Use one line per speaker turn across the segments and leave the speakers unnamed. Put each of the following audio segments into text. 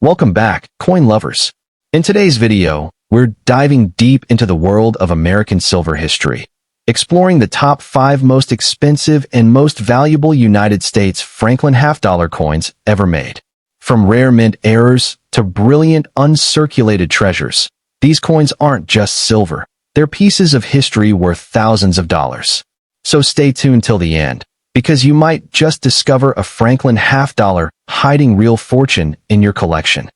Welcome back, coin lovers. In today's video, we're diving deep into the world of American silver history, exploring the top 5 most expensive and most valuable United States Franklin half-dollar coins ever made. From rare mint errors to brilliant uncirculated treasures, these coins aren't just silver, they're pieces of history worth thousands of dollars. So stay tuned till the end, because you might just discover a Franklin half-dollar hiding real fortune in your collection.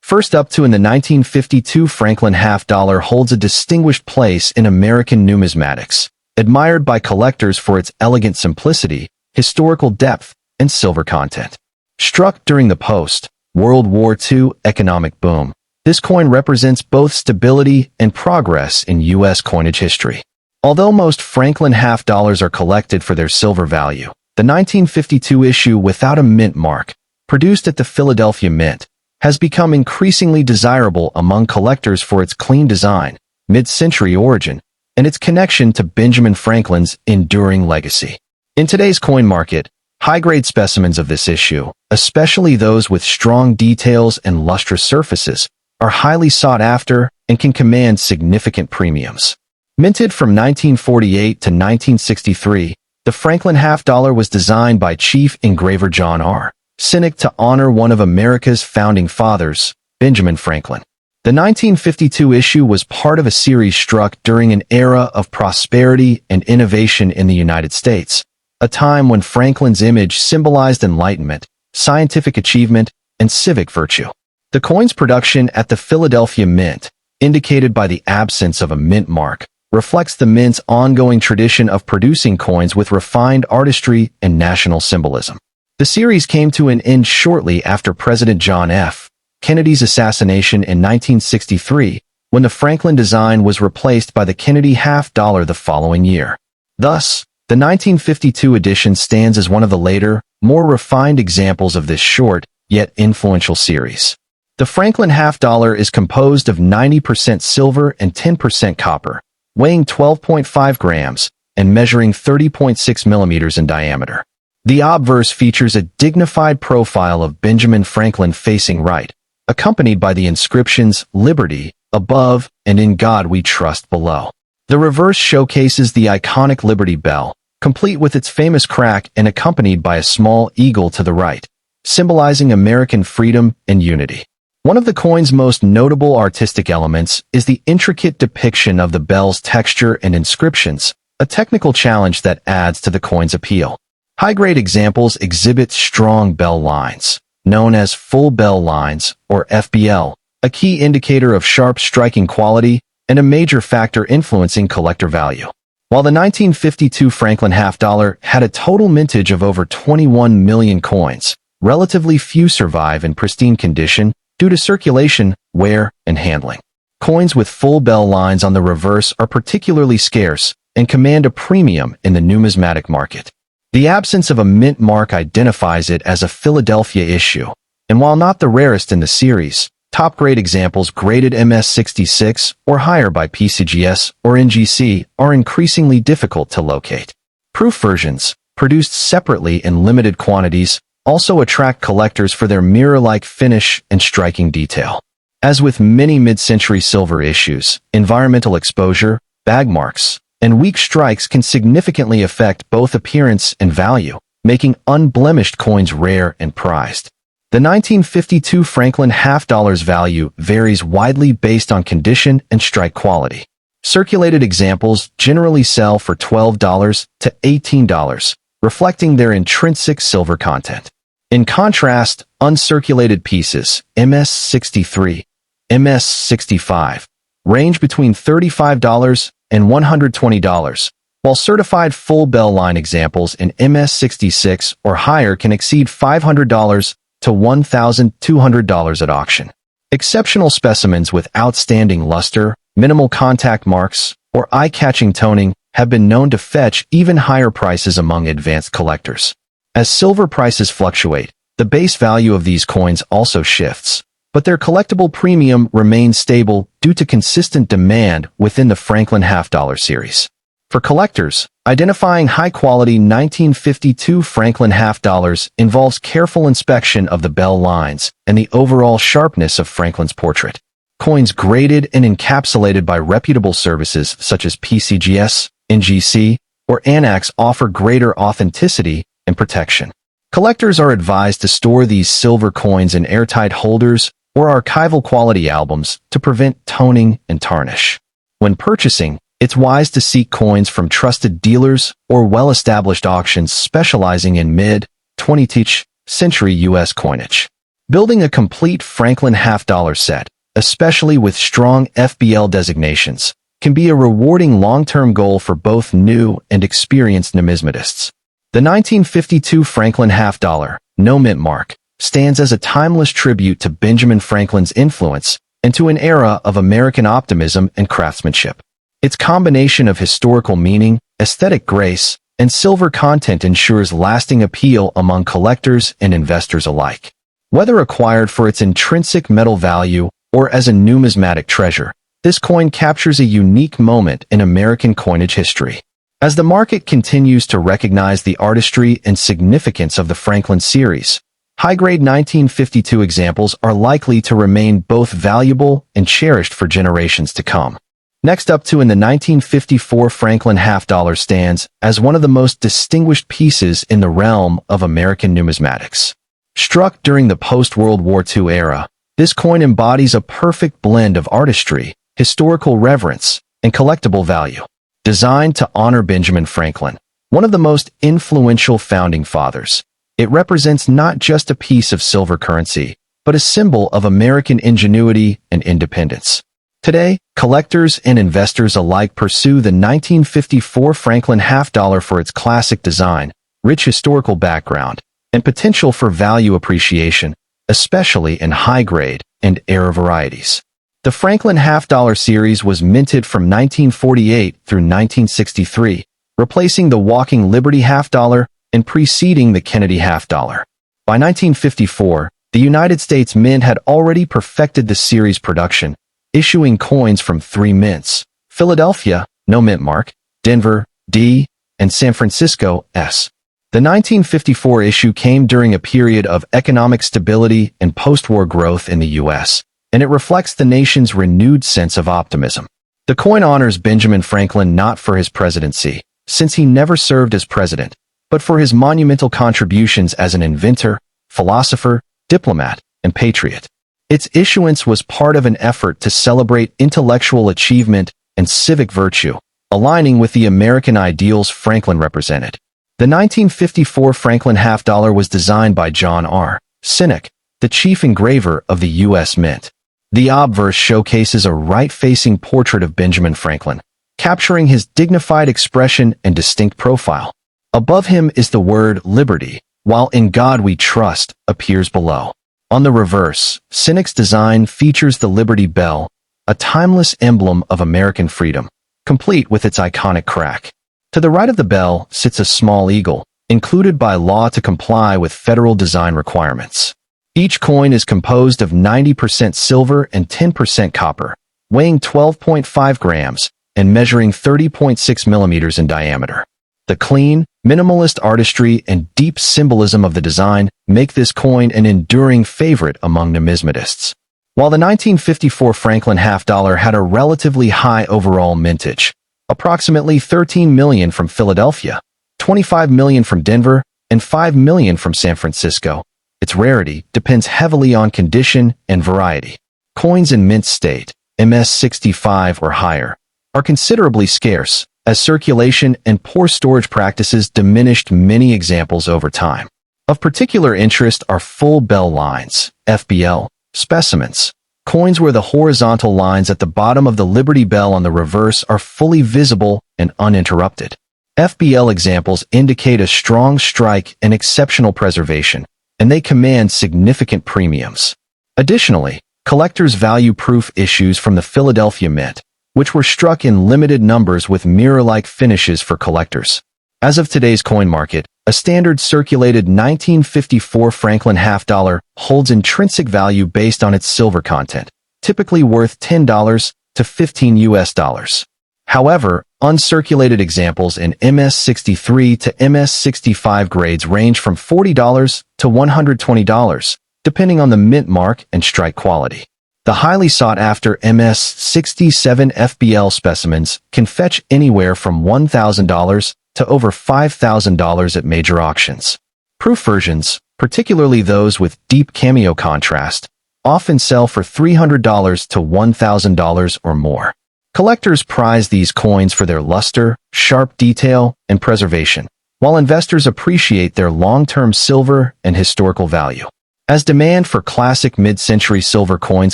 First up, in the 1952 Franklin half-dollar holds a distinguished place in American numismatics, admired by collectors for its elegant simplicity, historical depth, and silver content. Struck during the post-World War II economic boom, this coin represents both stability and progress in U.S. coinage history. Although most Franklin half-dollars are collected for their silver value, the 1952 issue without a mint mark, produced at the Philadelphia Mint, has become increasingly desirable among collectors for its clean design, mid-century origin, and its connection to Benjamin Franklin's enduring legacy. In today's coin market, high-grade specimens of this issue, especially those with strong details and lustrous surfaces, are highly sought after and can command significant premiums. Minted from 1948 to 1963, the Franklin half-dollar was designed by Chief Engraver John R. Sinek to honor one of America's founding fathers, Benjamin Franklin. The 1952 issue was part of a series struck during an era of prosperity and innovation in the United States, a time when Franklin's image symbolized enlightenment, scientific achievement, and civic virtue. The coin's production at the Philadelphia Mint, indicated by the absence of a mint mark, reflects the Mint's ongoing tradition of producing coins with refined artistry and national symbolism. The series came to an end shortly after President John F. Kennedy's assassination in 1963, when the Franklin design was replaced by the Kennedy half-dollar the following year. Thus, the 1952 edition stands as one of the later, more refined examples of this short, yet influential series. The Franklin half-dollar is composed of 90% silver and 10% copper, weighing 12.5 grams and measuring 30.6 millimeters in diameter. The obverse features a dignified profile of Benjamin Franklin facing right, accompanied by the inscriptions "Liberty" above and "In God We Trust" below. The reverse showcases the iconic Liberty Bell, complete with its famous crack and accompanied by a small eagle to the right, symbolizing American freedom and unity. One of the coin's most notable artistic elements is the intricate depiction of the bell's texture and inscriptions, a technical challenge that adds to the coin's appeal. High-grade examples exhibit strong bell lines, known as full bell lines, or FBL, a key indicator of sharp striking quality and a major factor influencing collector value. While the 1952 Franklin half-dollar had a total mintage of over 21 million coins, relatively few survive in pristine condition due to circulation, wear, and handling. Coins with full bell lines on the reverse are particularly scarce and command a premium in the numismatic market. The absence of a mint mark identifies it as a Philadelphia issue, and while not the rarest in the series, top-grade examples graded MS66 or higher by PCGS or NGC are increasingly difficult to locate. Proof versions, produced separately in limited quantities, also attract collectors for their mirror-like finish and striking detail. As with many mid-century silver issues, environmental exposure, bag marks, and weak strikes can significantly affect both appearance and value, making unblemished coins rare and prized. The 1952 Franklin half-dollar's value varies widely based on condition and strike quality. Circulated examples generally sell for $12 to $18, reflecting their intrinsic silver content. In contrast, uncirculated pieces, MS63, MS65, range between $35 and $120, while certified full bell line examples in MS66 or higher can exceed $500 to $1,200 at auction. Exceptional specimens with outstanding luster, minimal contact marks, or eye-catching toning have been known to fetch even higher prices among advanced collectors. As silver prices fluctuate, the base value of these coins also shifts, but their collectible premium remains stable due to consistent demand within the Franklin half-dollar series. For collectors, identifying high-quality 1952 Franklin half dollars involves careful inspection of the bell lines and the overall sharpness of Franklin's portrait. Coins graded and encapsulated by reputable services such as PCGS, NGC, or ANAX offer greater authenticity and protection. Collectors are advised to store these silver coins in airtight holders or archival quality albums to prevent toning and tarnish. When purchasing, it's wise to seek coins from trusted dealers or well-established auctions specializing in mid-20th century U.S. coinage. Building a complete Franklin half-dollar set, especially with strong FBL designations, can be a rewarding long-term goal for both new and experienced numismatists. The 1952 Franklin half dollar, no mint mark, stands as a timeless tribute to Benjamin Franklin's influence and to an era of American optimism and craftsmanship. Its combination of historical meaning, aesthetic grace, and silver content ensures lasting appeal among collectors and investors alike. Whether acquired for its intrinsic metal value or as a numismatic treasure, this coin captures a unique moment in American coinage history. As the market continues to recognize the artistry and significance of the Franklin series, high-grade 1952 examples are likely to remain both valuable and cherished for generations to come. Next up in the 1954 Franklin half dollar stands as one of the most distinguished pieces in the realm of American numismatics. Struck during the post-World War II era, this coin embodies a perfect blend of artistry, historical reverence, and collectible value. Designed to honor Benjamin Franklin, one of the most influential founding fathers, it represents not just a piece of silver currency, but a symbol of American ingenuity and independence. Today, collectors and investors alike pursue the 1954 Franklin half dollar for its classic design, rich historical background, and potential for value appreciation, especially in high-grade and era varieties. The Franklin half dollar series was minted from 1948 through 1963, replacing the Walking Liberty half dollar and preceding the Kennedy half dollar. By 1954, the United States Mint had already perfected the series production, issuing coins from 3 mints: Philadelphia, no mint mark; Denver, D; and San Francisco, S. The 1954 issue came during a period of economic stability and post-war growth in the U.S., and it reflects the nation's renewed sense of optimism. The coin honors Benjamin Franklin not for his presidency, since he never served as president, but for his monumental contributions as an inventor, philosopher, diplomat, and patriot. Its issuance was part of an effort to celebrate intellectual achievement and civic virtue, aligning with the American ideals Franklin represented. The 1954 Franklin half dollar was designed by John R. Sinek, the chief engraver of the U.S. Mint. The obverse showcases a right-facing portrait of Benjamin Franklin, capturing his dignified expression and distinct profile. Above him is the word liberty, while "In God We Trust" appears below. On the reverse, Sinek's design features the Liberty Bell, a timeless emblem of American freedom, complete with its iconic crack. To the right of the bell sits a small eagle, included by law to comply with federal design requirements. Each coin is composed of 90% silver and 10% copper, weighing 12.5 grams and measuring 30.6 millimeters in diameter. The clean, minimalist artistry and deep symbolism of the design make this coin an enduring favorite among numismatists. While the 1954 Franklin half dollar had a relatively high overall mintage, approximately 13 million from Philadelphia, 25 million from Denver, and 5 million from San Francisco, its rarity depends heavily on condition and variety. Coins in mint state, MS-65 or higher, are considerably scarce, as circulation and poor storage practices diminished many examples over time. Of particular interest are full bell lines, FBL, specimens, coins where the horizontal lines at the bottom of the Liberty Bell on the reverse are fully visible and uninterrupted. FBL examples indicate a strong strike and exceptional preservation, and they command significant premiums. Additionally, collectors value proof issues from the Philadelphia Mint, which were struck in limited numbers with mirror-like finishes for collectors. As of today's coin market, a standard circulated 1954 Franklin half dollar holds intrinsic value based on its silver content, typically worth $10 to $15 US. However, uncirculated examples in MS-63 to MS-65 grades range from $40 to $120, depending on the mint mark and strike quality. The highly sought-after MS-67 FBL specimens can fetch anywhere from $1,000 to over $5,000 at major auctions. Proof versions, particularly those with deep cameo contrast, often sell for $300 to $1,000 or more. Collectors prize these coins for their luster, sharp detail, and preservation, while investors appreciate their long-term silver and historical value. As demand for classic mid-century silver coins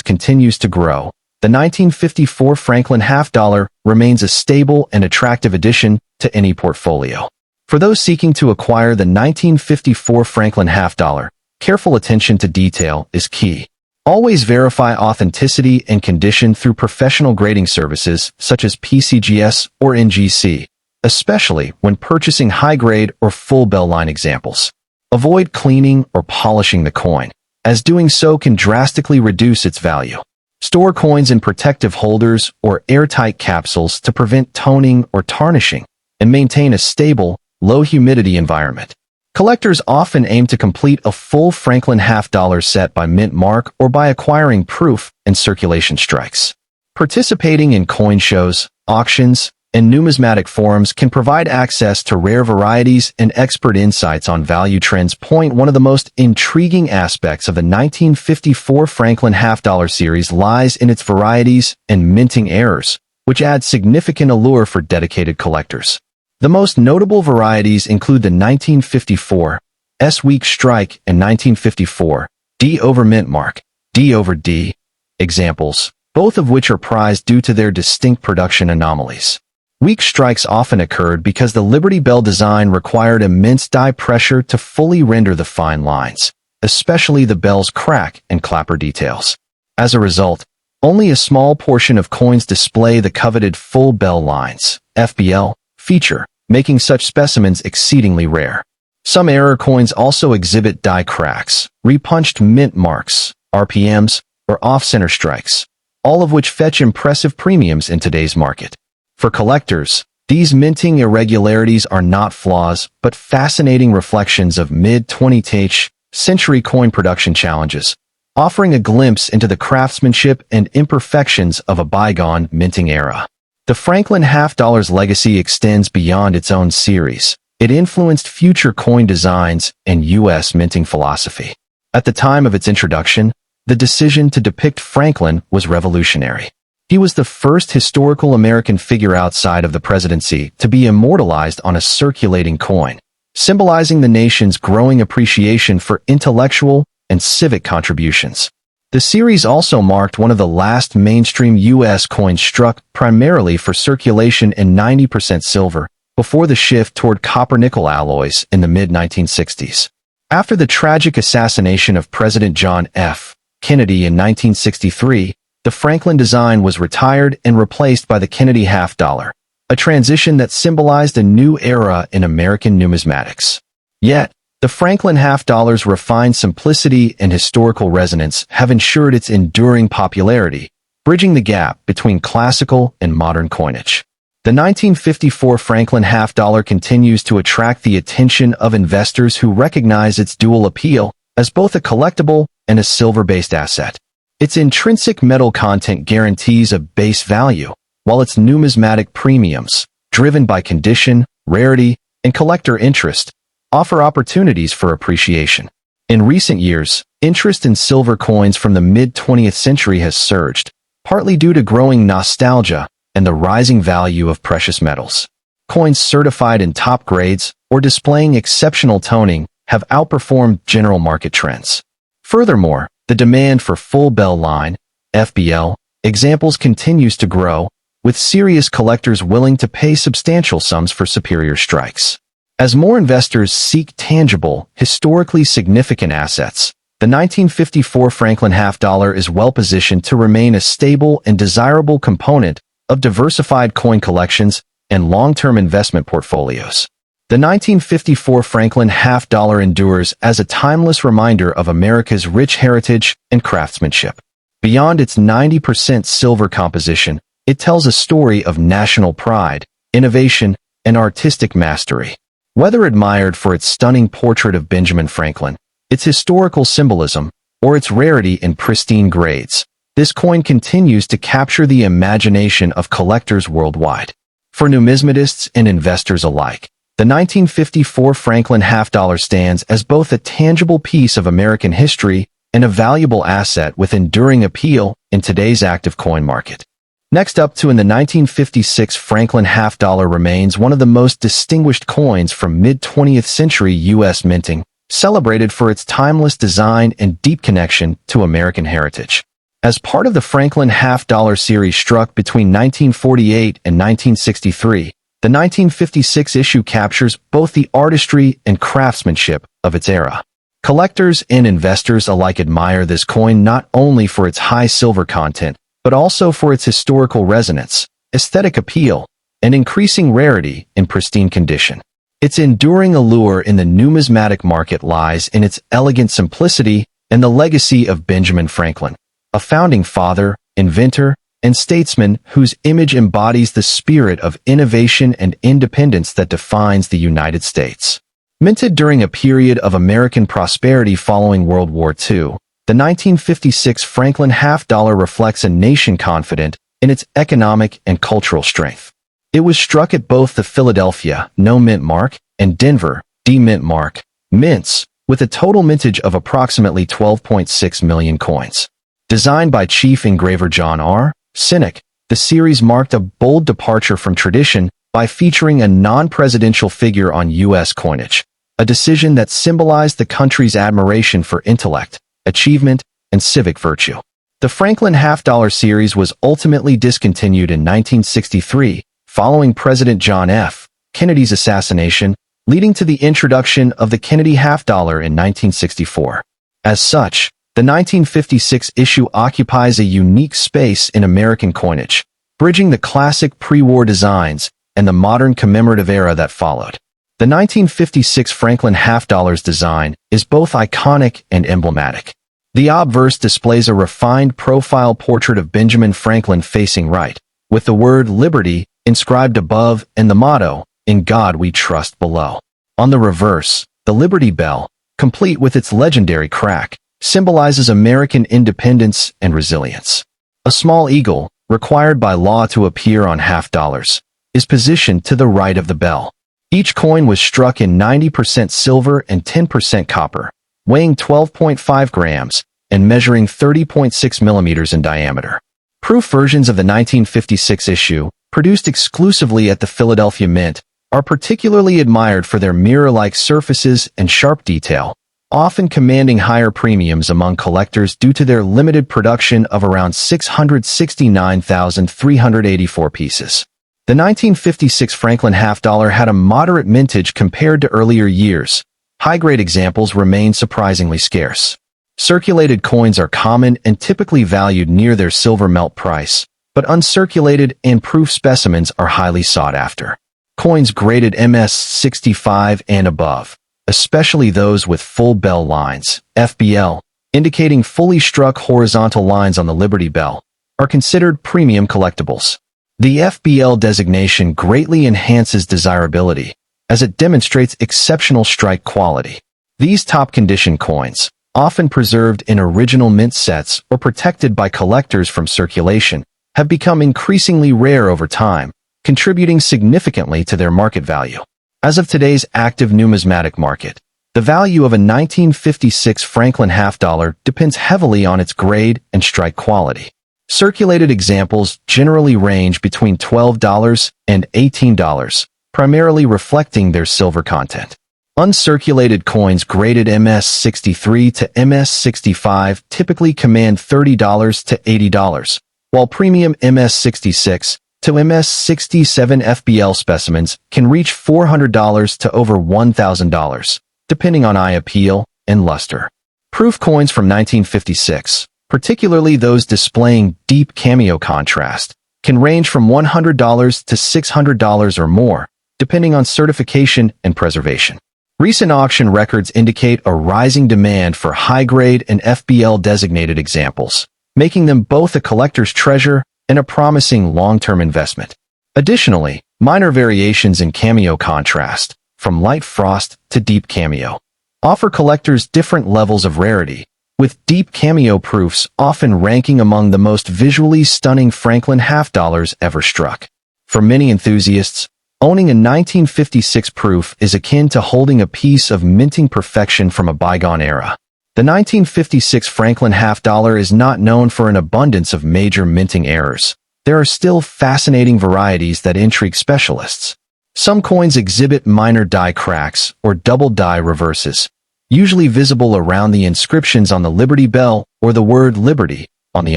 continues to grow, the 1954 Franklin half-dollar remains a stable and attractive addition to any portfolio. For those seeking to acquire the 1954 Franklin half-dollar, careful attention to detail is key. Always verify authenticity and condition through professional grading services such as PCGS or NGC, especially when purchasing high-grade or full bell line examples. Avoid cleaning or polishing the coin, as doing so can drastically reduce its value. Store coins in protective holders or airtight capsules to prevent toning or tarnishing, and maintain a stable, low-humidity environment. Collectors often aim to complete a full Franklin half-dollar set by mint mark or by acquiring proof and circulation strikes. Participating in coin shows, auctions, and numismatic forums can provide access to rare varieties and expert insights on value trends. One of the most intriguing aspects of the 1954 Franklin half-dollar series lies in its varieties and minting errors, which add significant allure for dedicated collectors. The most notable varieties include the 1954 S weak strike and 1954 D over mint mark, D over D examples, both of which are prized due to their distinct production anomalies. Weak strikes often occurred because the Liberty Bell design required immense die pressure to fully render the fine lines, especially the bell's crack and clapper details. As a result, only a small portion of coins display the coveted full bell lines, FBL, feature, making such specimens exceedingly rare. Some error coins also exhibit die cracks, repunched mint marks, RPMs, or off-center strikes, all of which fetch impressive premiums in today's market. For collectors, these minting irregularities are not flaws, but fascinating reflections of mid-20th century coin production challenges, offering a glimpse into the craftsmanship and imperfections of a bygone minting era. The Franklin half-dollar's legacy extends beyond its own series. It influenced future coin designs and U.S. minting philosophy. At the time of its introduction, the decision to depict Franklin was revolutionary. He was the first historical American figure outside of the presidency to be immortalized on a circulating coin, symbolizing the nation's growing appreciation for intellectual and civic contributions. The series also marked one of the last mainstream U.S. coins struck primarily for circulation in 90% silver, before the shift toward copper-nickel alloys in the mid-1960s. After the tragic assassination of President John F. Kennedy in 1963, the Franklin design was retired and replaced by the Kennedy half-dollar, a transition that symbolized a new era in American numismatics. Yet, the Franklin half-dollar's refined simplicity and historical resonance have ensured its enduring popularity, bridging the gap between classical and modern coinage. The 1954 Franklin half-dollar continues to attract the attention of investors who recognize its dual appeal as both a collectible and a silver-based asset. Its intrinsic metal content guarantees a base value, while its numismatic premiums, driven by condition, rarity, and collector interest, offer opportunities for appreciation. In recent years, interest in silver coins from the mid-20th century has surged, partly due to growing nostalgia and the rising value of precious metals. Coins certified in top grades or displaying exceptional toning have outperformed general market trends. Furthermore, the demand for full bell line, FBL, examples continues to grow, with serious collectors willing to pay substantial sums for superior strikes. As more investors seek tangible, historically significant assets, the 1954 Franklin half-dollar is well-positioned to remain a stable and desirable component of diversified coin collections and long-term investment portfolios. The 1954 Franklin half-dollar endures as a timeless reminder of America's rich heritage and craftsmanship. Beyond its 90% silver composition, It tells a story of national pride, innovation, and artistic mastery. Whether admired for its stunning portrait of Benjamin Franklin, its historical symbolism, or its rarity in pristine grades, this coin continues to capture the imagination of collectors worldwide. For numismatists and investors alike, the 1954 Franklin half-dollar stands as both a tangible piece of American history and a valuable asset with enduring appeal in today's active coin market. Next up in the 1956 Franklin half-dollar remains one of the most distinguished coins from mid-20th century U.S. minting, celebrated for its timeless design and deep connection to American heritage. As part of the Franklin half-dollar series struck between 1948 and 1963, the 1956 issue captures both the artistry and craftsmanship of its era. Collectors and investors alike admire this coin not only for its high silver content, but also for its historical resonance, aesthetic appeal, and increasing rarity in pristine condition. Its enduring allure in the numismatic market lies in its elegant simplicity and the legacy of Benjamin Franklin, a founding father, inventor, and statesman whose image embodies the spirit of innovation and independence that defines the United States. Minted during a period of American prosperity following World War II, the 1956 Franklin half-dollar reflects a nation confident in its economic and cultural strength. It was struck at both the Philadelphia no mint mark and Denver D-mint mark mints, with a total mintage of approximately 12.6 million coins. Designed by chief engraver John R. Sinek, the series marked a bold departure from tradition by featuring a non-presidential figure on U.S. coinage, a decision that symbolized the country's admiration for intellect, achievement, and civic virtue. The Franklin half-dollar series was ultimately discontinued in 1963, following President John F. Kennedy's assassination, leading to the introduction of the Kennedy half-dollar in 1964. As such, the 1956 issue occupies a unique space in American coinage, bridging the classic pre-war designs and the modern commemorative era that followed. The 1956 Franklin half-dollar's design is both iconic and emblematic. The obverse displays a refined profile portrait of Benjamin Franklin facing right, with the word liberty inscribed above and the motto, "In God We Trust," below. On the reverse, the Liberty Bell, complete with its legendary crack, symbolizes American independence and resilience. A small eagle, required by law to appear on half-dollars, is positioned to the right of the bell. Each coin was struck in 90% silver and 10% copper, weighing 12.5 grams and measuring 30.6 millimeters in diameter. Proof versions of the 1956 issue, produced exclusively at the Philadelphia Mint, are particularly admired for their mirror-like surfaces and sharp detail, often commanding higher premiums among collectors due to their limited production of around 669,384 pieces. The 1956 Franklin half-dollar had a moderate mintage compared to earlier years. High-grade examples remain surprisingly scarce. Circulated coins are common and typically valued near their silver melt price, but uncirculated and proof specimens are highly sought after. Coins graded MS65 and above, especially those with full bell lines, FBL, indicating fully struck horizontal lines on the Liberty Bell, are considered premium collectibles. The FBL designation greatly enhances desirability, as it demonstrates exceptional strike quality. These top-condition coins, often preserved in original mint sets or protected by collectors from circulation, have become increasingly rare over time, contributing significantly to their market value. As of today's active numismatic market, the value of a 1956 Franklin half-dollar depends heavily on its grade and strike quality. Circulated examples generally range between $12 and $18, primarily reflecting their silver content. Uncirculated coins graded MS63 to MS65 typically command $30 to $80, while premium MS66 to MS67 FBL specimens can reach $400 to over $1,000, depending on eye appeal and luster. Proof coins from 1956, particularly those displaying deep cameo contrast, can range from $100 to $600 or more, depending on certification and preservation. Recent auction records indicate a rising demand for high-grade and FBL-designated examples, making them both a collector's treasure and a promising long-term investment. Additionally, minor variations in cameo contrast, from light frost to deep cameo, offer collectors different levels of rarity, with deep cameo proofs often ranking among the most visually stunning Franklin half-dollars ever struck. For many enthusiasts, owning a 1956 proof is akin to holding a piece of minting perfection from a bygone era. The 1956 Franklin half-dollar is not known for an abundance of major minting errors. There are still fascinating varieties that intrigue specialists. Some coins exhibit minor die cracks or double die reverses, usually visible around the inscriptions on the Liberty Bell or the word Liberty on the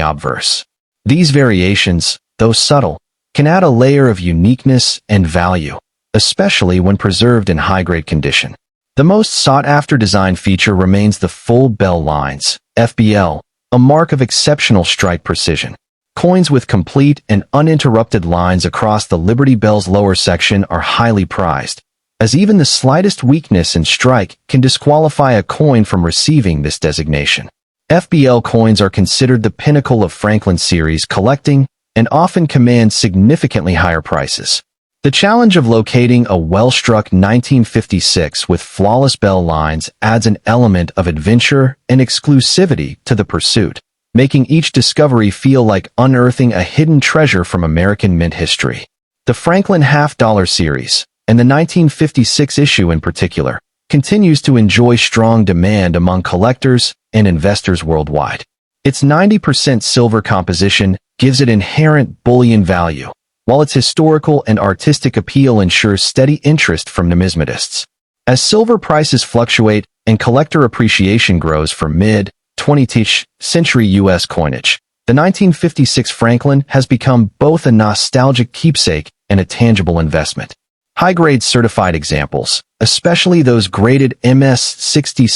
obverse. These variations, though subtle, can add a layer of uniqueness and value, especially when preserved in high-grade condition. The most sought-after design feature remains the full bell lines, FBL, a mark of exceptional strike precision. Coins with complete and uninterrupted lines across the Liberty Bell's lower section are highly prized, as even the slightest weakness in strike can disqualify a coin from receiving this designation. FBL coins are considered the pinnacle of Franklin series collecting and often command significantly higher prices. The challenge of locating a well-struck 1956 with flawless bell lines adds an element of adventure and exclusivity to the pursuit, making each discovery feel like unearthing a hidden treasure from American mint history. The Franklin half-dollar series, and the 1956 issue in particular, continues to enjoy strong demand among collectors and investors worldwide. Its 90% silver composition gives it inherent bullion value, while its historical and artistic appeal ensures steady interest from numismatists. As silver prices fluctuate and collector appreciation grows for mid-20th century U.S. coinage, the 1956 Franklin has become both a nostalgic keepsake and a tangible investment. High-grade certified examples, especially those graded MS-67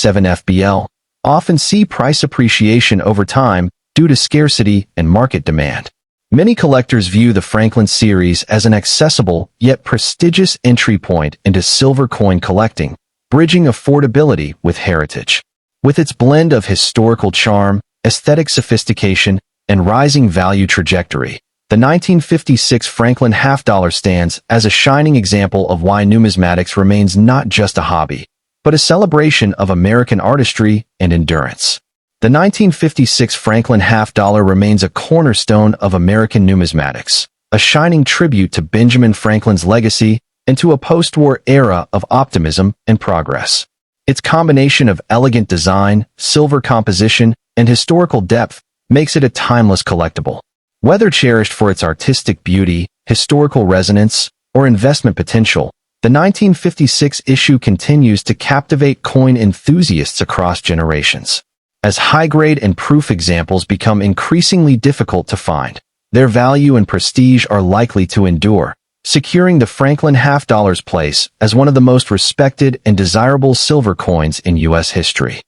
FBL, often see price appreciation over time due to scarcity and market demand. Many collectors view the Franklin series as an accessible yet prestigious entry point into silver coin collecting, bridging affordability with heritage. With its blend of historical charm, aesthetic sophistication, and rising value trajectory, the 1956 Franklin half-dollar stands as a shining example of why numismatics remains not just a hobby, but a celebration of American artistry and endurance. The 1956 Franklin half-dollar remains a cornerstone of American numismatics, a shining tribute to Benjamin Franklin's legacy and to a post-war era of optimism and progress. Its combination of elegant design, silver composition, and historical depth makes it a timeless collectible. Whether cherished for its artistic beauty, historical resonance, or investment potential, the 1956 issue continues to captivate coin enthusiasts across generations. As high-grade and proof examples become increasingly difficult to find, their value and prestige are likely to endure, securing the Franklin half-dollar's place as one of the most respected and desirable silver coins in U.S. history.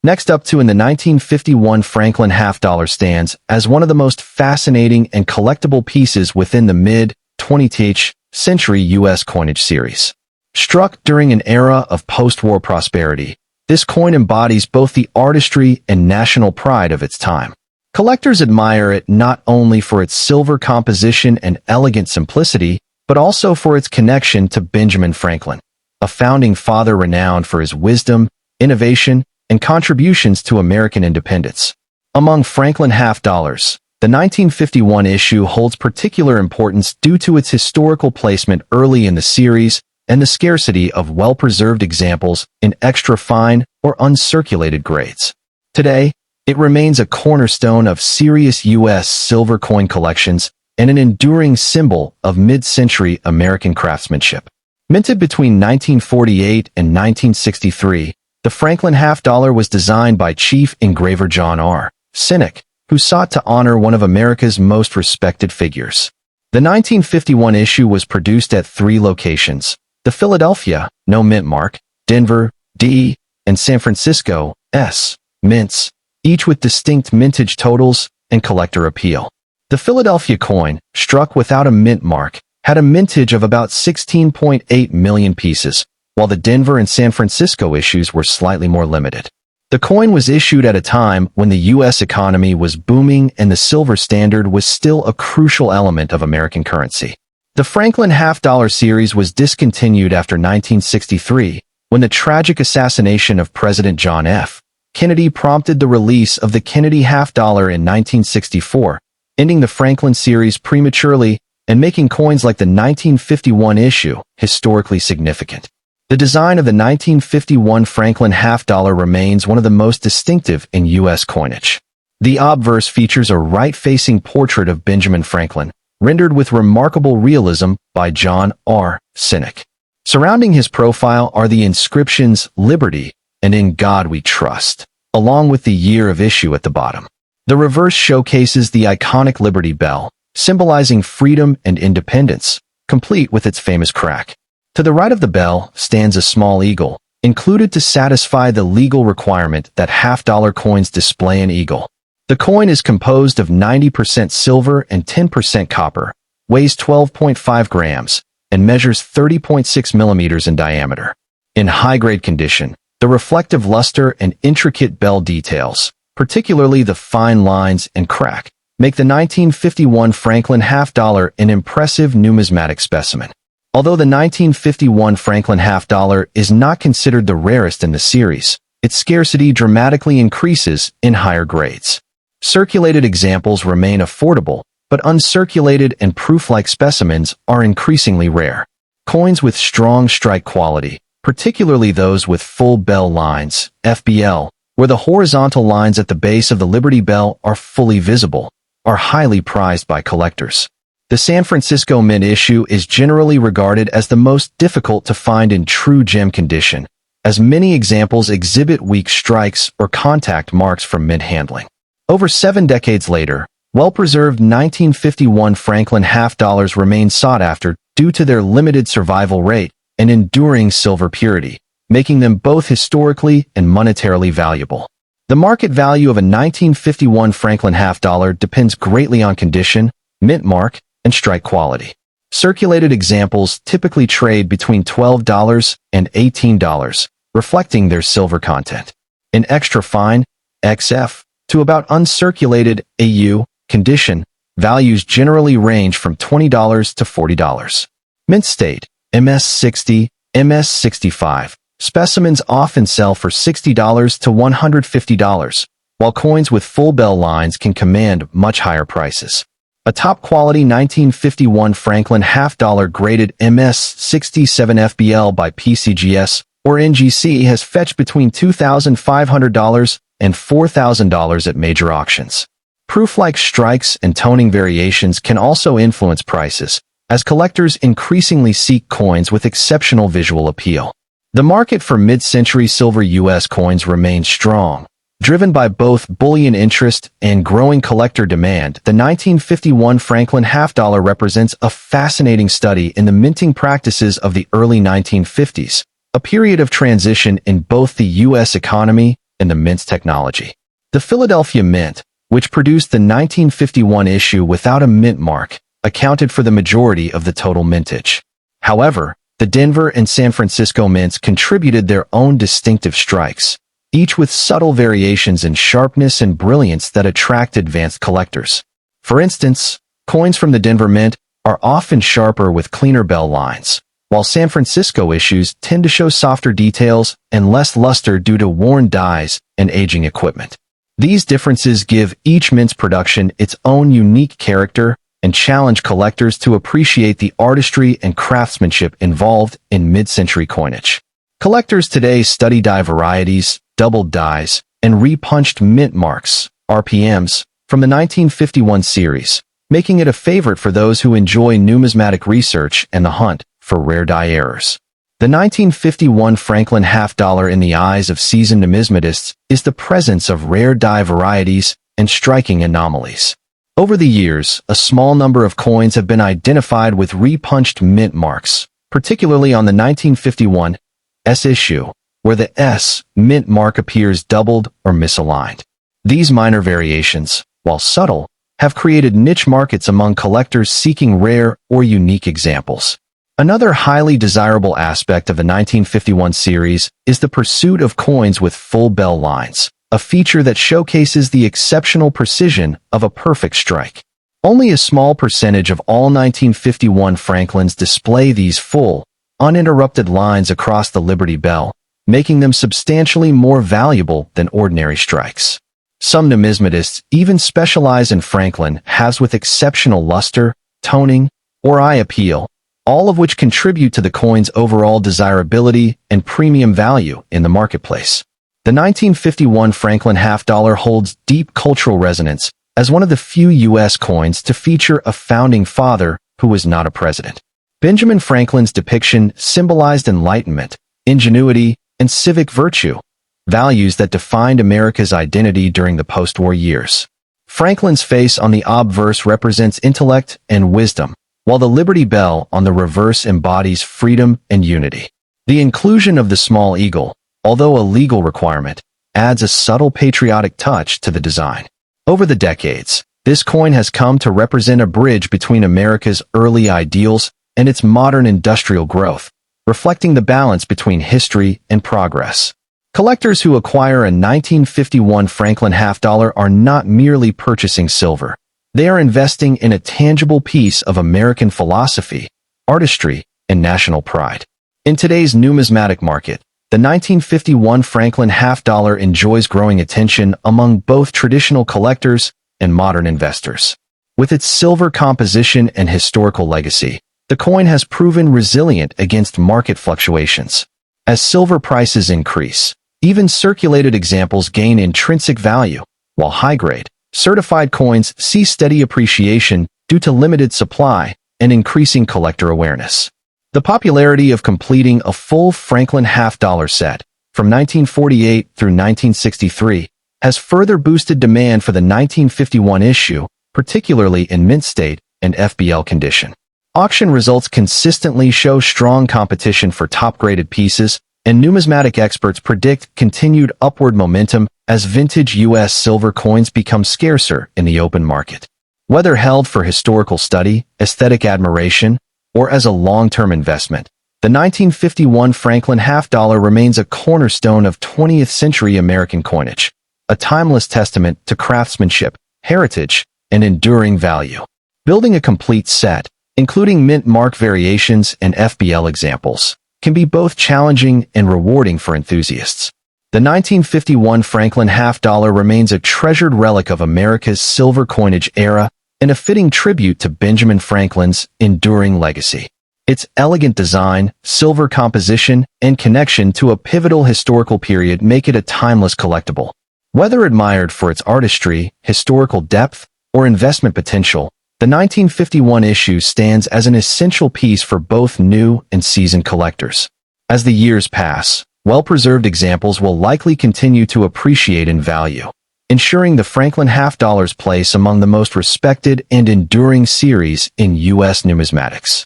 Next up in the 1951 Franklin half-dollar stands as one of the most fascinating and collectible pieces within the mid-20th century U.S. coinage series. Struck during an era of post-war prosperity, this coin embodies both the artistry and national pride of its time. Collectors admire it not only for its silver composition and elegant simplicity, but also for its connection to Benjamin Franklin, a founding father renowned for his wisdom, innovation, and contributions to American independence. Among Franklin half-dollars, the 1951 issue holds particular importance due to its historical placement early in the series and the scarcity of well-preserved examples in extra-fine or uncirculated grades. Today, it remains a cornerstone of serious U.S. silver coin collections and an enduring symbol of mid-century American craftsmanship. Minted between 1948 and 1963, the Franklin half-dollar was designed by Chief Engraver John R. Sinek, who sought to honor one of America's most respected figures. The 1951 issue was produced at 3 locations: the Philadelphia, no mint mark, Denver, D, and San Francisco, S, mints, each with distinct mintage totals and collector appeal. The Philadelphia coin, struck without a mint mark, had a mintage of about 16.8 million pieces, while the Denver and San Francisco issues were slightly more limited. The coin was issued at a time when the U.S. economy was booming and the silver standard was still a crucial element of American currency. The Franklin half-dollar series was discontinued after 1963, when the tragic assassination of President John F. Kennedy prompted the release of the Kennedy half-dollar in 1964, ending the Franklin series prematurely and making coins like the 1951 issue historically significant. The design of the 1951 Franklin half-dollar remains one of the most distinctive in U.S. coinage. The obverse features a right-facing portrait of Benjamin Franklin, rendered with remarkable realism by John R. Sinek. Surrounding his profile are the inscriptions "Liberty" and "In God We Trust," along with the year of issue at the bottom. The reverse showcases the iconic Liberty Bell, symbolizing freedom and independence, complete with its famous crack. To the right of the bell stands a small eagle, included to satisfy the legal requirement that half-dollar coins display an eagle. The coin is composed of 90% silver and 10% copper, weighs 12.5 grams, and measures 30.6 millimeters in diameter. In high-grade condition, the reflective luster and intricate bell details, particularly the fine lines and crack, make the 1951 Franklin half-dollar an impressive numismatic specimen. Although the 1951 Franklin half-dollar is not considered the rarest in the series, its scarcity dramatically increases in higher grades. Circulated examples remain affordable, but uncirculated and proof-like specimens are increasingly rare. Coins with strong strike quality, particularly those with full bell lines, FBL, where the horizontal lines at the base of the Liberty Bell are fully visible, are highly prized by collectors. The San Francisco Mint issue is generally regarded as the most difficult to find in true gem condition, as many examples exhibit weak strikes or contact marks from mint handling. Over 7 decades later, well-preserved 1951 Franklin half-dollars remain sought after due to their limited survival rate and enduring silver purity, making them both historically and monetarily valuable. The market value of a 1951 Franklin half-dollar depends greatly on condition, mint mark, and strike quality. Circulated examples typically trade between $12 and $18, reflecting their silver content. In extra fine, XF, to about uncirculated AU condition, values generally range from $20 to $40. Mint state, MS60, MS65. Specimens often sell for $60 to $150, while coins with full bell lines can command much higher prices. A top-quality 1951 Franklin half-dollar graded MS67 FBL by PCGS or NGC has fetched between $2,500 and $4,000 at major auctions. Proof-like strikes and toning variations can also influence prices, as collectors increasingly seek coins with exceptional visual appeal. The market for mid-century silver U.S. coins remains strong. Driven by both bullion interest and growing collector demand, the 1951 Franklin half-dollar represents a fascinating study in the minting practices of the early 1950s, a period of transition in both the U.S. economy and the mint's technology. The Philadelphia Mint, which produced the 1951 issue without a mint mark, accounted for the majority of the total mintage. However, the Denver and San Francisco mints contributed their own distinctive strikes, each with subtle variations in sharpness and brilliance that attract advanced collectors. For instance, coins from the Denver Mint are often sharper with cleaner bell lines, while San Francisco issues tend to show softer details and less luster due to worn dies and aging equipment. These differences give each mint's production its own unique character and challenge collectors to appreciate the artistry and craftsmanship involved in mid-century coinage. Collectors today study die varieties, doubled dies, and repunched mint marks, RPMs, from the 1951 series, making it a favorite for those who enjoy numismatic research and the hunt for rare die errors. The 1951 Franklin half-dollar in the eyes of seasoned numismatists is the presence of rare die varieties and striking anomalies. Over the years, a small number of coins have been identified with repunched mint marks, particularly on the 1951 S issue, where the S mint mark appears doubled or misaligned. These minor variations, while subtle, have created niche markets among collectors seeking rare or unique examples. Another highly desirable aspect of the 1951 series is the pursuit of coins with full bell lines, a feature that showcases the exceptional precision of a perfect strike. Only a small percentage of all 1951 Franklins display these full, uninterrupted lines across the Liberty Bell, making them substantially more valuable than ordinary strikes. Some numismatists even specialize in Franklin halves with exceptional luster, toning, or eye appeal, all of which contribute to the coin's overall desirability and premium value in the marketplace. The 1951 Franklin half dollar holds deep cultural resonance as one of the few U.S. coins to feature a founding father who was not a president. Benjamin Franklin's depiction symbolized enlightenment, ingenuity, and civic virtue, values that defined America's identity during the post-war years. Franklin's face on the obverse represents intellect and wisdom, while the Liberty Bell on the reverse embodies freedom and unity. The inclusion of the small eagle, although a legal requirement, adds a subtle patriotic touch to the design. Over the decades, this coin has come to represent a bridge between America's early ideals and its modern industrial growth, reflecting the balance between history and progress. Collectors who acquire a 1951 Franklin half dollar are not merely purchasing silver. They are investing in a tangible piece of American philosophy, artistry, and national pride. In today's numismatic market, the 1951 Franklin half dollar enjoys growing attention among both traditional collectors and modern investors. With its silver composition and historical legacy, the coin has proven resilient against market fluctuations. As silver prices increase, even circulated examples gain intrinsic value, while high-grade, certified coins see steady appreciation due to limited supply and increasing collector awareness. The popularity of completing a full Franklin half dollar set from 1948 through 1963 has further boosted demand for the 1951 issue, particularly in mint state and FBL condition. Auction results consistently show strong competition for top-graded pieces, and numismatic experts predict continued upward momentum as vintage U.S. silver coins become scarcer in the open market. Whether held for historical study, aesthetic admiration, or as a long-term investment, the 1951 Franklin half dollar remains a cornerstone of 20th century American coinage, a timeless testament to craftsmanship, heritage, and enduring value. Building a complete set, including mint mark variations and FBL examples, can be both challenging and rewarding for enthusiasts. The 1951 Franklin half dollar remains a treasured relic of America's silver coinage era and a fitting tribute to Benjamin Franklin's enduring legacy. Its elegant design, silver composition, and connection to a pivotal historical period make it a timeless collectible. Whether admired for its artistry, historical depth, or investment potential, the 1951 issue stands as an essential piece for both new and seasoned collectors. As the years pass, well-preserved examples will likely continue to appreciate in value, ensuring the Franklin half dollar's place among the most respected and enduring series in U.S. numismatics.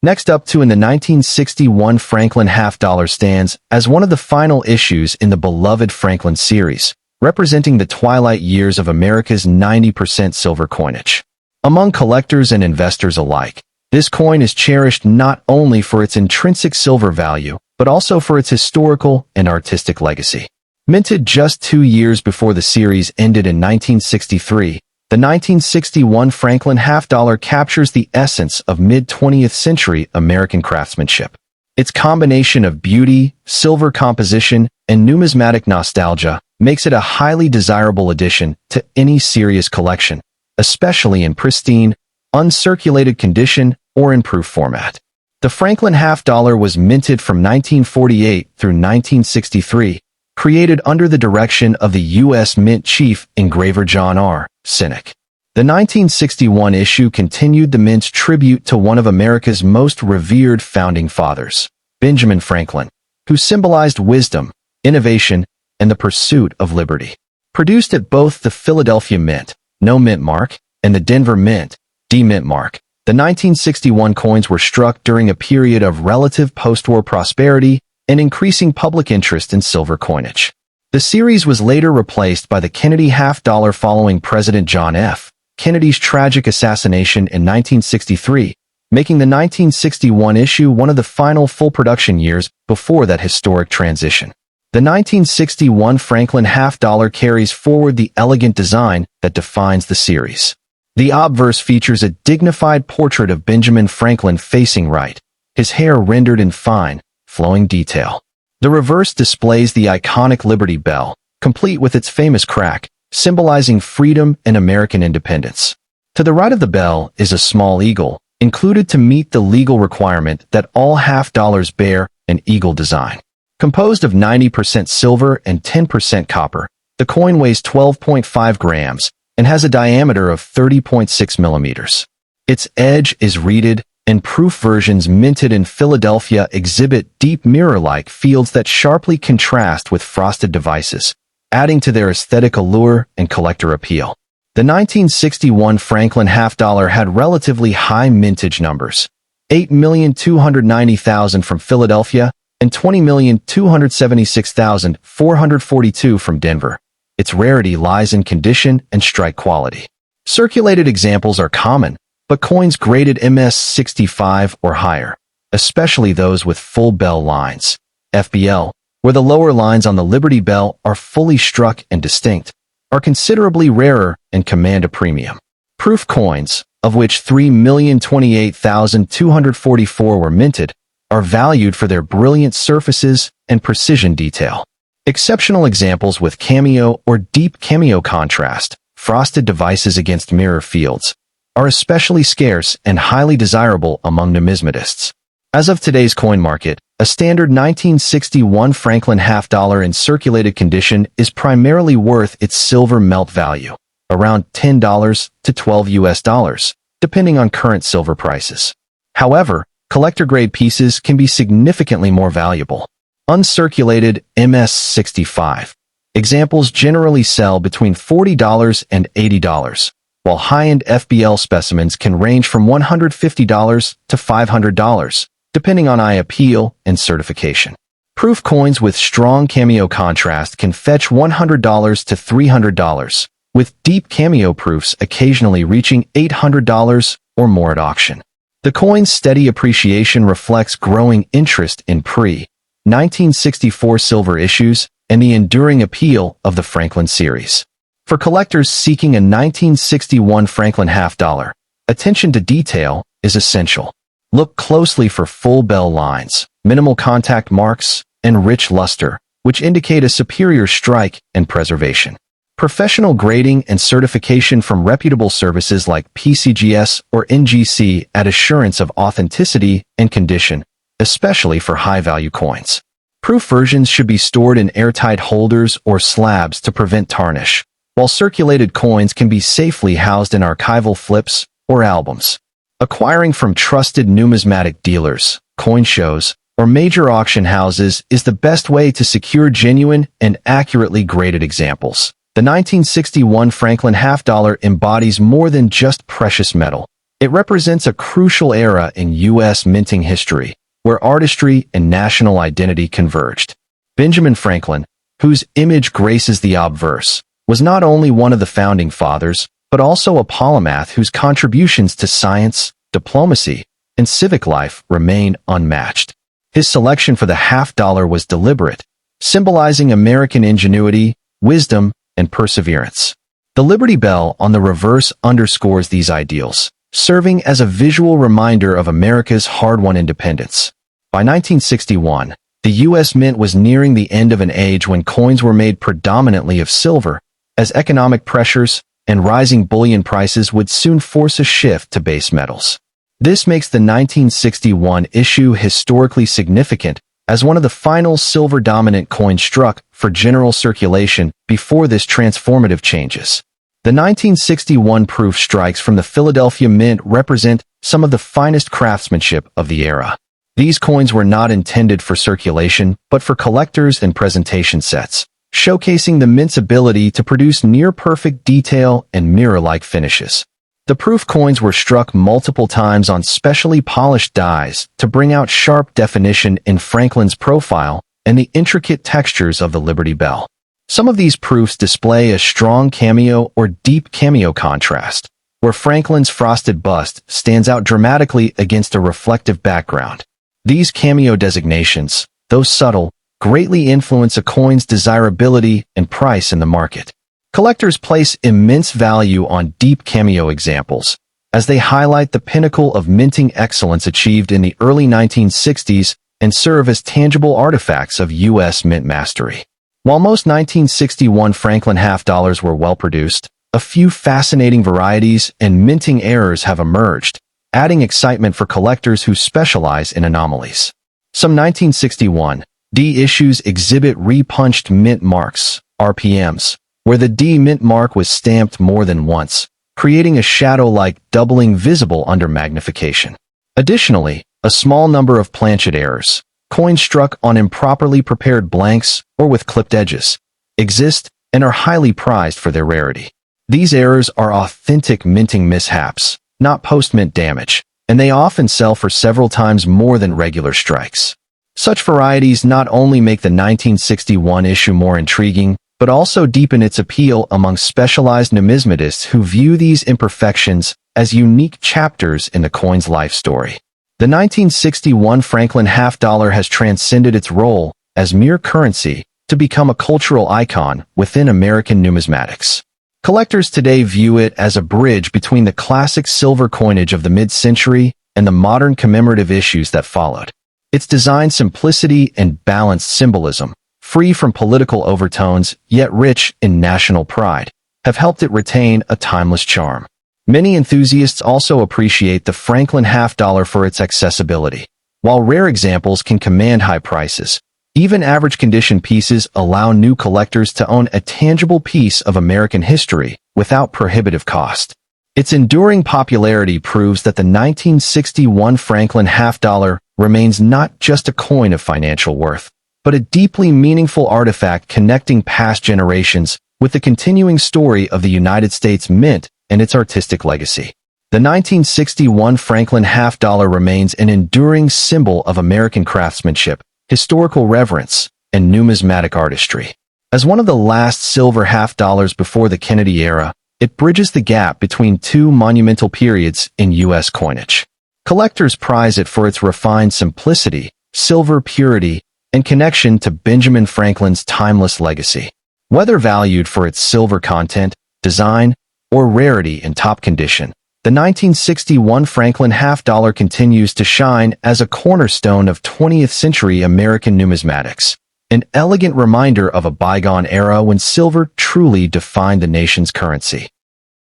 Next up in the 1961 Franklin half dollar stands as one of the final issues in the beloved Franklin series, representing the twilight years of America's 90% silver coinage. Among collectors and investors alike, this coin is cherished not only for its intrinsic silver value, but also for its historical and artistic legacy. Minted just 2 years before the series ended in 1963, the 1961 Franklin half dollar captures the essence of mid-20th century American craftsmanship. Its combination of beauty, silver composition, and numismatic nostalgia makes it a highly desirable addition to any serious collection, especially in pristine, uncirculated condition or improved format. The Franklin half dollar was minted from 1948 through 1963, created under the direction of the U.S. Mint Chief Engraver John R. Sinek. The 1961 issue continued the Mint's tribute to one of America's most revered founding fathers, Benjamin Franklin, who symbolized wisdom, innovation, and the pursuit of liberty. Produced at both the Philadelphia Mint, no mint mark, and the Denver Mint, D mint mark, the 1961 coins were struck during a period of relative post-war prosperity and increasing public interest in silver coinage. The series was later replaced by the Kennedy half dollar following President John F. Kennedy's tragic assassination in 1963, making the 1961 issue one of the final full production years before that historic transition. The 1961 Franklin half-dollar carries forward the elegant design that defines the series. The obverse features a dignified portrait of Benjamin Franklin facing right, his hair rendered in fine, flowing detail. The reverse displays the iconic Liberty Bell, complete with its famous crack, symbolizing freedom and American independence. To the right of the bell is a small eagle, included to meet the legal requirement that all half-dollars bear an eagle design. Composed of 90% silver and 10% copper, the coin weighs 12.5 grams and has a diameter of 30.6 millimeters. Its edge is reeded, and proof versions minted in Philadelphia exhibit deep mirror-like fields that sharply contrast with frosted devices, adding to their aesthetic allure and collector appeal. The 1961 Franklin half-dollar had relatively high mintage numbers, 8,290,000 from Philadelphia and 20,276,442 from Denver. Its rarity lies in condition and strike quality. Circulated examples are common, but coins graded MS-65 or higher, especially those with full bell lines, FBL, where the lower lines on the Liberty Bell are fully struck and distinct, are considerably rarer and command a premium. Proof coins, of which 3,028,244 were minted, are valued for their brilliant surfaces and precision detail. Exceptional examples with cameo or deep cameo contrast, frosted devices against mirror fields, are especially scarce and highly desirable among numismatists. As of today's coin market, a standard 1961 Franklin half-dollar in circulated condition is primarily worth its silver melt value, around $10 to $12 depending on current silver prices. However, collector-grade pieces can be significantly more valuable. Uncirculated MS-65. Examples generally sell between $40 and $80, while high-end FBL specimens can range from $150 to $500, depending on eye appeal and certification. Proof coins with strong cameo contrast can fetch $100 to $300, with deep cameo proofs occasionally reaching $800 or more at auction. The coin's steady appreciation reflects growing interest in pre-1964 silver issues and the enduring appeal of the Franklin series. For collectors seeking a 1961 Franklin half-dollar, attention to detail is essential. Look closely for full bell lines, minimal contact marks, and rich luster, which indicate a superior strike and preservation. Professional grading and certification from reputable services like PCGS or NGC add assurance of authenticity and condition, especially for high-value coins. Proof versions should be stored in airtight holders or slabs to prevent tarnish, while circulated coins can be safely housed in archival flips or albums. Acquiring from trusted numismatic dealers, coin shows, or major auction houses is the best way to secure genuine and accurately graded examples. The 1961 Franklin half-dollar embodies more than just precious metal. It represents a crucial era in U.S. minting history, where artistry and national identity converged. Benjamin Franklin, whose image graces the obverse, was not only one of the founding fathers, but also a polymath whose contributions to science, diplomacy, and civic life remain unmatched. His selection for the half-dollar was deliberate, symbolizing American ingenuity, wisdom, and perseverance. The Liberty Bell on the reverse underscores these ideals, serving as a visual reminder of America's hard-won independence. By 1961, the U.S. Mint was nearing the end of an age when coins were made predominantly of silver, as economic pressures and rising bullion prices would soon force a shift to base metals. This makes the 1961 issue historically significant as one of the final silver-dominant coins struck for general circulation before this transformative changes. The 1961 proof strikes from the Philadelphia Mint represent some of the finest craftsmanship of the era. These coins were not intended for circulation, but for collectors and presentation sets, showcasing the Mint's ability to produce near-perfect detail and mirror-like finishes. The proof coins were struck multiple times on specially polished dies to bring out sharp definition in Franklin's profile and the intricate textures of the Liberty Bell. Some of these proofs display a strong cameo or deep cameo contrast, where Franklin's frosted bust stands out dramatically against a reflective background. These cameo designations, though subtle, greatly influence a coin's desirability and price in the market. Collectors place immense value on deep cameo examples, as they highlight the pinnacle of minting excellence achieved in the early 1960s and serve as tangible artifacts of U.S. mint mastery. While most 1961 Franklin half-dollars were well-produced, a few fascinating varieties and minting errors have emerged, adding excitement for collectors who specialize in anomalies. Some 1961 D issues exhibit repunched mint marks, RPMs, where the D mint mark was stamped more than once, creating a shadow-like doubling visible under magnification. Additionally, a small number of planchet errors, coins struck on improperly prepared blanks or with clipped edges, exist and are highly prized for their rarity. These errors are authentic minting mishaps, not post-mint damage, and they often sell for several times more than regular strikes. Such varieties not only make the 1961 issue more intriguing, but also deepen its appeal among specialized numismatists who view these imperfections as unique chapters in the coin's life story. The 1961 Franklin half-dollar has transcended its role as mere currency to become a cultural icon within American numismatics. Collectors today view it as a bridge between the classic silver coinage of the mid-century and the modern commemorative issues that followed. Its design simplicity and balanced symbolism, free from political overtones yet rich in national pride, have helped it retain a timeless charm. Many enthusiasts also appreciate the Franklin half-dollar for its accessibility. While rare examples can command high prices, even average condition pieces allow new collectors to own a tangible piece of American history without prohibitive cost. Its enduring popularity proves that the 1961 Franklin half-dollar remains not just a coin of financial worth, but a deeply meaningful artifact connecting past generations with the continuing story of the United States Mint and its artistic legacy. The 1961 Franklin half-dollar remains an enduring symbol of American craftsmanship, historical reverence, and numismatic artistry. As one of the last silver half-dollars before the Kennedy era, it bridges the gap between two monumental periods in U.S. coinage. Collectors prize it for its refined simplicity, silver purity, and connection to Benjamin Franklin's timeless legacy. Whether valued for its silver content, design, or rarity in top condition, the 1961 Franklin half-dollar continues to shine as a cornerstone of 20th-century American numismatics, an elegant reminder of a bygone era when silver truly defined the nation's currency.